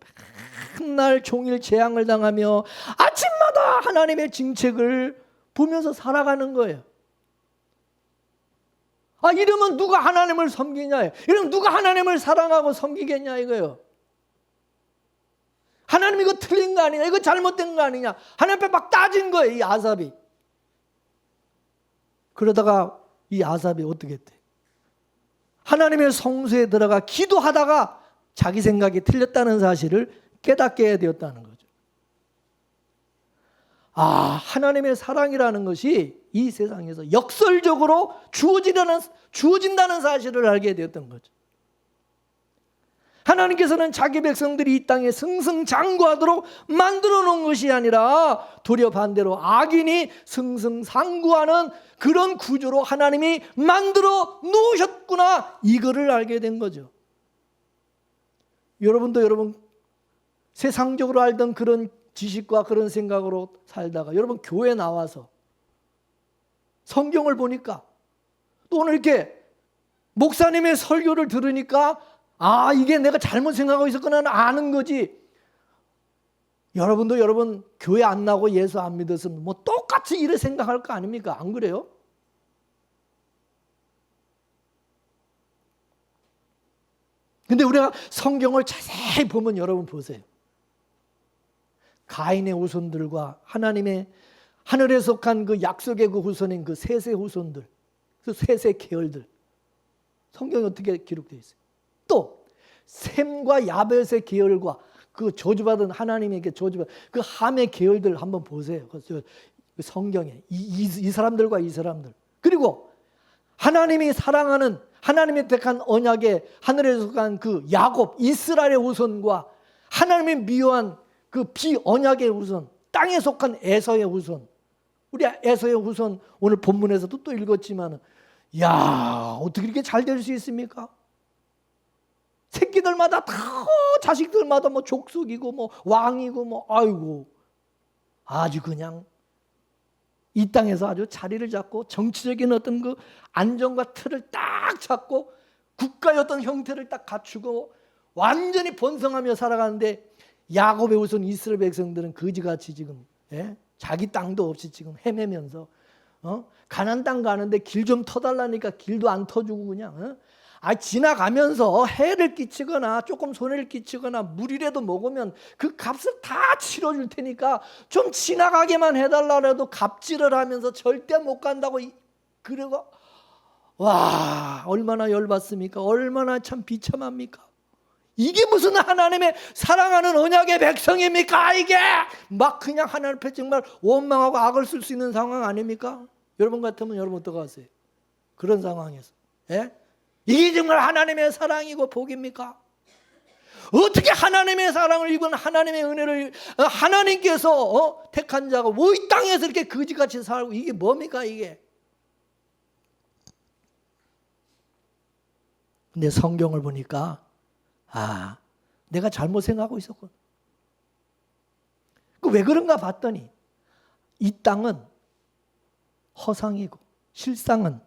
[SPEAKER 1] 맨날 종일 재앙을 당하며 아침마다 하나님의 징책을 보면서 살아가는 거예요. 이러면 누가 하나님을 섬기냐? 이러면 누가 하나님을 사랑하고 섬기겠냐 이거예요. 하나님 이거 틀린 거 아니냐? 이거 잘못된 거 아니냐? 하나님 앞에 막 따진 거예요, 이 아삽이. 그러다가 이 아삽이 어떻게 했대? 하나님의 성소에 들어가 기도하다가 자기 생각이 틀렸다는 사실을 깨닫게 되었다는 거죠. 하나님의 사랑이라는 것이 이 세상에서 역설적으로 주어진다는 사실을 알게 되었던 거죠. 하나님께서는 자기 백성들이 이 땅에 승승장구하도록 만들어 놓은 것이 아니라 도리어 반대로 악인이 승승장구하는 그런 구조로 하나님이 만들어 놓으셨구나, 이거를 알게 된 거죠. 여러분도 여러분 세상적으로 알던 그런 지식과 그런 생각으로 살다가 여러분 교회 나와서 성경을 보니까 또 오늘 이렇게 목사님의 설교를 들으니까 이게 내가 잘못 생각하고 있었구나 아는 거지. 여러분도 여러분 교회 안 나고 예수 안 믿었으면 뭐 똑같이 이래 생각할 거 아닙니까? 안 그래요? 근데 우리가 성경을 자세히 보면 여러분 보세요. 가인의 후손들과 하나님의 하늘에 속한 그 약속의 그 후손인 그 셋의 후손들, 그 셋의 계열들, 성경에 어떻게 기록되어 있어요? 또 셈과 야벳의 계열과 그 저주받은 하나님에게 저주받은 그 함의 계열들 한번 보세요. 그 성경에 이 사람들과 이 사람들, 그리고 하나님이 사랑하는 하나님의 택한 언약의 하늘에 속한 그 야곱 이스라엘의 후손과 하나님이 미워한 그 비언약의 후손, 땅에 속한 에서의 후손. 우리 에서의 후손 오늘 본문에서도 또 읽었지만 어떻게 이렇게 잘 될 수 있습니까? 새끼들마다 다 자식들마다 뭐 족속이고 뭐 왕이고 뭐 아주 그냥 이 땅에서 아주 자리를 잡고 정치적인 어떤 그 안정과 틀을 딱 잡고 국가의 어떤 형태를 딱 갖추고 완전히 번성하며 살아가는데 야곱의 후손 이스라엘 백성들은 거지같이 지금 자기 땅도 없이 지금 헤매면서 가나안 땅 가는데 길 좀 터달라니까 길도 안 터주고 그냥 지나가면서 해를 끼치거나 조금 손해를 끼치거나 물이라도 먹으면 그 값을 다 치러줄 테니까 좀 지나가게만 해달라 해도 갑질을 하면서 절대 못 간다고. 그리고 얼마나 열받습니까? 얼마나 참 비참합니까? 이게 무슨 하나님의 사랑하는 언약의 백성입니까? 이게 막 그냥 하나님 앞에 정말 원망하고 악을 쓸 수 있는 상황 아닙니까? 여러분 같으면 여러분 어떡하세요? 그런 상황에서 이게 정말 하나님의 사랑이고 복입니까? 어떻게 하나님의 사랑을 입은 하나님의 은혜를 하나님께서 택한 자가 이 땅에서 이렇게 거지같이 살고, 이게 뭡니까 이게? 근데 성경을 보니까 내가 잘못 생각하고 있었군. 왜 그런가 봤더니 이 땅은 허상이고 실상은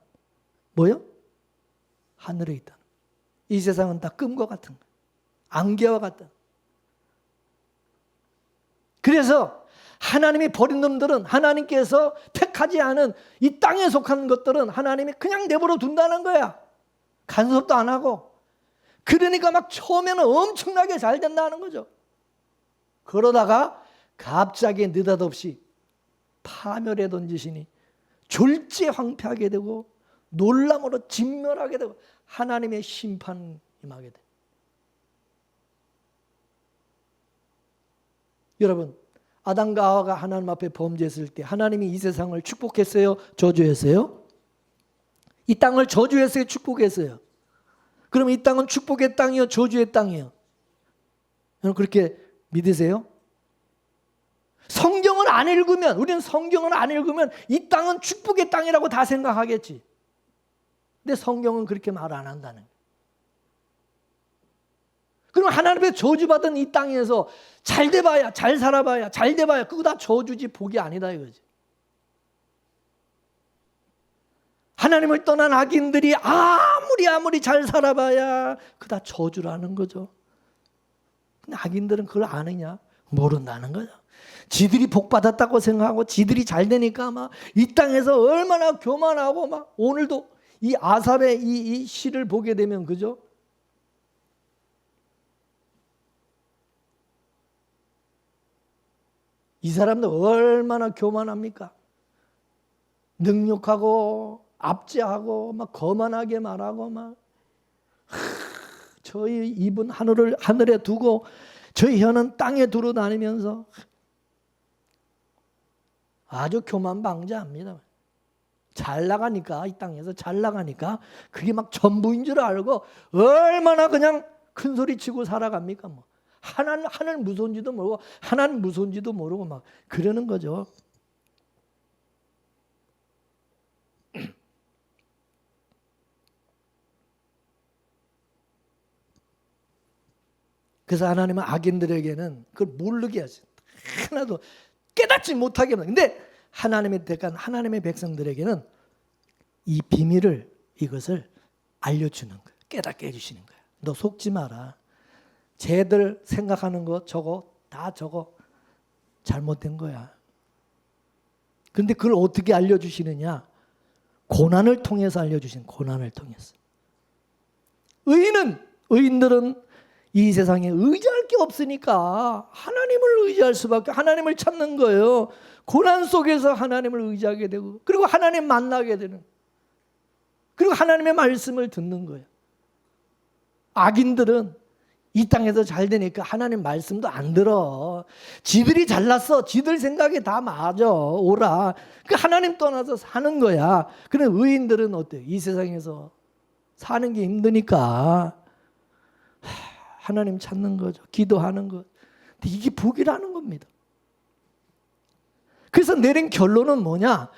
[SPEAKER 1] 뭐요? 하늘에 있다. 이 세상은 다 꿈과 같은 거예요. 안개와 같다. 그래서 하나님이 버린 놈들은, 하나님께서 택하지 않은 이 땅에 속한 것들은 하나님이 그냥 내버려 둔다는 거야. 간섭도 안 하고. 그러니까 막 처음에는 엄청나게 잘 된다는 거죠. 그러다가 갑자기 느닷없이 파멸에 던지시니 졸지에 황폐하게 되고 놀람으로 진멸하게 되고 하나님의 심판이 임하게 돼. 여러분, 아담과 하와가 하나님 앞에 범죄했을 때 하나님이 이 세상을 축복했어요? 저주했어요? 이 땅을 저주했어요? 축복했어요? 그럼 이 땅은 축복의 땅이요? 저주의 땅이요? 여러분 그렇게 믿으세요? 성경을 안 읽으면, 우리는 성경을 안 읽으면 이 땅은 축복의 땅이라고 다 생각하겠지. 근데 성경은 그렇게 말 안 한다는 거예요. 그럼 하나님의 저주받은 이 땅에서 잘 돼봐야, 잘 살아봐야, 잘 돼봐야 그거 다 저주지 복이 아니다 이거지. 하나님을 떠난 악인들이 아무리 잘 살아봐야 그거 다 저주라는 거죠. 근데 악인들은 그걸 아느냐? 모른다는 거죠. 지들이 복 받았다고 생각하고 지들이 잘 되니까 막 이 땅에서 얼마나 교만하고 막 오늘도 이 아삽의 이 시를 보게 되면 그죠? 이 사람들 얼마나 교만합니까? 능욕하고 압제하고 막 거만하게 말하고 막 저희 입은 하늘에 두고 저희 혀는 땅에 두루 다니면서 아주 교만방자합니다. 잘 나가니까, 이 땅에서 잘 나가니까 그게 막 전부인 줄 알고 얼마나 그냥 큰 소리 치고 살아갑니까? 뭐 하늘 무서운지도 모르고 하나님 무서운지도 모르고 막 그러는 거죠. 그래서 하나님은 악인들에게는 그걸 모르게 하세요. 하나도 깨닫지 못하게 합니다. 근데 하나님의 택한 하나님의 백성들에게는 이 비밀을, 이것을 알려주는 거예요. 깨닫게 해주시는 거예요. 너 속지 마라. 쟤들 생각하는 거 저거 다 저거 잘못된 거야. 그런데 그걸 어떻게 알려주시느냐? 고난을 통해서 알려주신, 고난을 통해서. 의인들은 이 세상에 의지할 게 없으니까 하나님을 의지할 수밖에, 하나님을 찾는 거예요. 고난 속에서 하나님을 의지하게 되고, 그리고 하나님 만나게 되는, 그리고 하나님의 말씀을 듣는 거예요. 악인들은 이 땅에서 잘 되니까 하나님 말씀도 안 들어. 지들이 잘났어. 지들 생각이 다 맞아. 오라. 그 하나님 떠나서 사는 거야. 그런데 의인들은 어때요? 이 세상에서 사는 게 힘드니까 하나님 찾는 거죠. 기도하는 것. 근데 이게 복이라는 겁니다. 그래서 내린 결론은 뭐냐?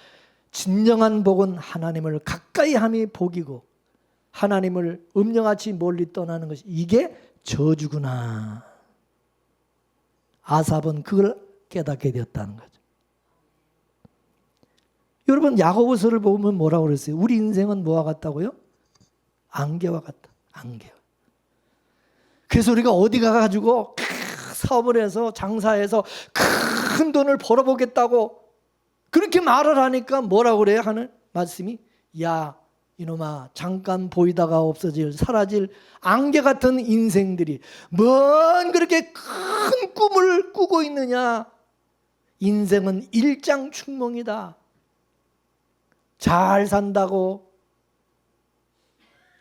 [SPEAKER 1] 진정한 복은 하나님을 가까이 함이 복이고 하나님을 음녀같이 멀리 떠나는 것이, 이게 저주구나. 아삽은 그걸 깨닫게 되었다는 거죠. 여러분, 야고보서를 보면 뭐라고 그랬어요? 우리 인생은 뭐와 같다고요? 안개와 같다. 안개. 그래서 우리가 어디 가가지고 사업을 해서 장사해서 큰 돈을 벌어보겠다고 그렇게 말을 하니까 뭐라고 그래요? 하는 말씀이, 야 이놈아, 잠깐 보이다가 없어질, 사라질 안개 같은 인생들이 뭔 그렇게 큰 꿈을 꾸고 있느냐? 인생은 일장춘몽이다. 잘 산다고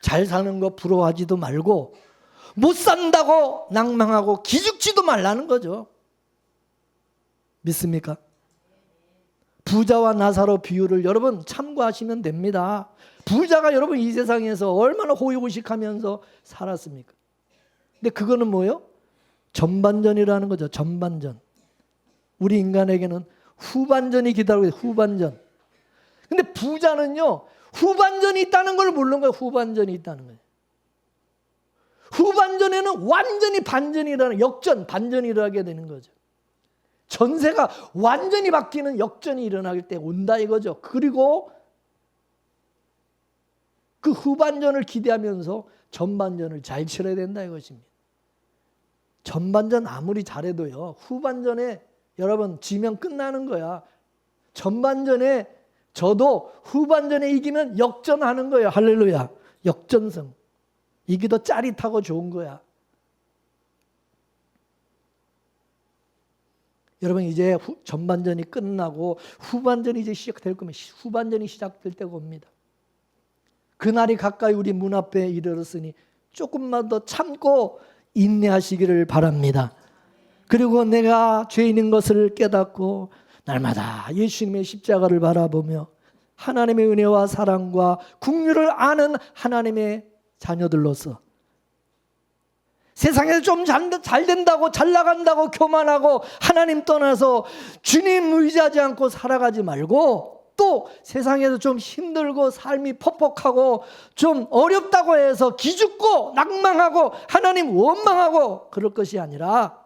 [SPEAKER 1] 잘 사는 거 부러워하지도 말고 못 산다고 낭망하고 기죽지도 말라는 거죠. 믿습니까? 부자와 나사로 비유를 여러분 참고하시면 됩니다. 부자가 여러분 이 세상에서 얼마나 호의호식하면서 살았습니까? 근데 그거는 뭐예요? 전반전이라는 거죠. 전반전. 우리 인간에게는 후반전이 기다리고 있어요. 후반전. 근데 부자는요, 후반전이 있다는 걸 모르는 거예요. 후반전이 있다는 거예요. 후반전에는 완전히 반전이라는, 역전, 반전이 일어나게 되는 거죠. 전세가 완전히 바뀌는 역전이 일어날 때 온다 이거죠. 그리고 그 후반전을 기대하면서 전반전을 잘 치러야 된다 이것입니다. 전반전 아무리 잘해도요, 후반전에 여러분 지면 끝나는 거야. 전반전에 저도 후반전에 이기면 역전하는 거예요. 할렐루야. 역전승. 이게 더 짜릿하고 좋은 거야. 여러분 이제 전반전이 끝나고 후반전이 이제 시작될 거면 후반전이 시작될 때가 옵니다. 그날이 가까이 우리 문 앞에 이르렀으니 조금만 더 참고 인내하시기를 바랍니다. 그리고 내가 죄인인 것을 깨닫고 날마다 예수님의 십자가를 바라보며 하나님의 은혜와 사랑과 긍휼을 아는 하나님의 자녀들로서 세상에서 좀 잘 된다고 잘 나간다고 교만하고 하나님 떠나서 주님 의지하지 않고 살아가지 말고, 또 세상에서 좀 힘들고 삶이 퍽퍽하고 좀 어렵다고 해서 기죽고 낭망하고 하나님 원망하고 그럴 것이 아니라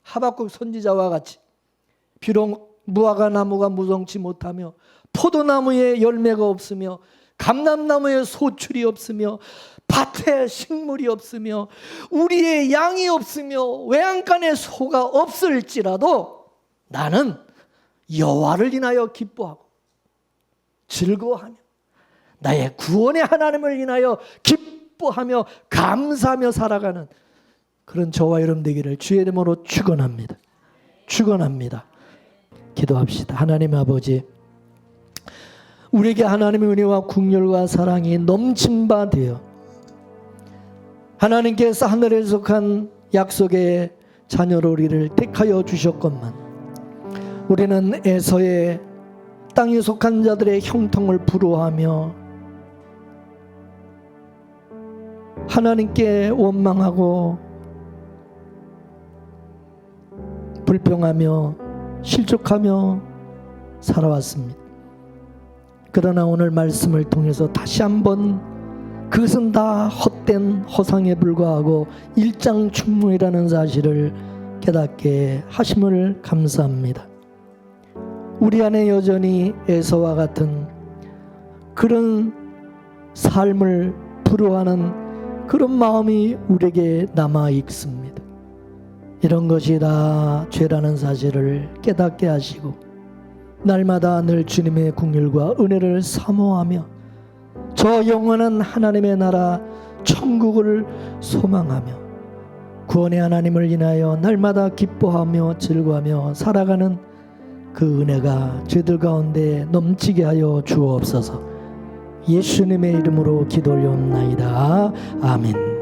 [SPEAKER 1] 하박국 선지자와 같이 비록 무화과 나무가 무성치 못하며 포도나무에 열매가 없으며 감람나무에 소출이 없으며 밭에 식물이 없으며 우리의 양이 없으며 외양간에 소가 없을지라도 나는 여호와를 인하여 기뻐하고 즐거워하며 나의 구원의 하나님을 인하여 기뻐하며 감사하며 살아가는 그런 저와 여러분 되기를 주의 이름으로 축원합니다. 축원합니다. 기도합시다. 하나님 아버지, 우리에게 하나님의 은혜와 국률과 사랑이 넘친 바 되어 하나님께서 하늘에 속한 약속의 자녀로 우리를 택하여 주셨건만 우리는 에서의 땅에 속한 자들의 형통을 부러워하며 하나님께 원망하고 불평하며 실족하며 살아왔습니다. 그러나 오늘 말씀을 통해서 다시 한번 그것은 다 헛된 허상에 불과하고 일장춘몽이라는 사실을 깨닫게 하심을 감사합니다. 우리 안에 여전히 에서와 같은 그런 삶을 부러워하는 그런 마음이 우리에게 남아 있습니다. 이런 것이 다 죄라는 사실을 깨닫게 하시고 날마다 늘 주님의 긍휼과 은혜를 사모하며 저 영원한 하나님의 나라 천국을 소망하며 구원의 하나님을 인하여 날마다 기뻐하며 즐거워하며 살아가는 그 은혜가 저희들 가운데 넘치게 하여 주옵소서. 예수님의 이름으로 기도 올려옵나이다. 아멘.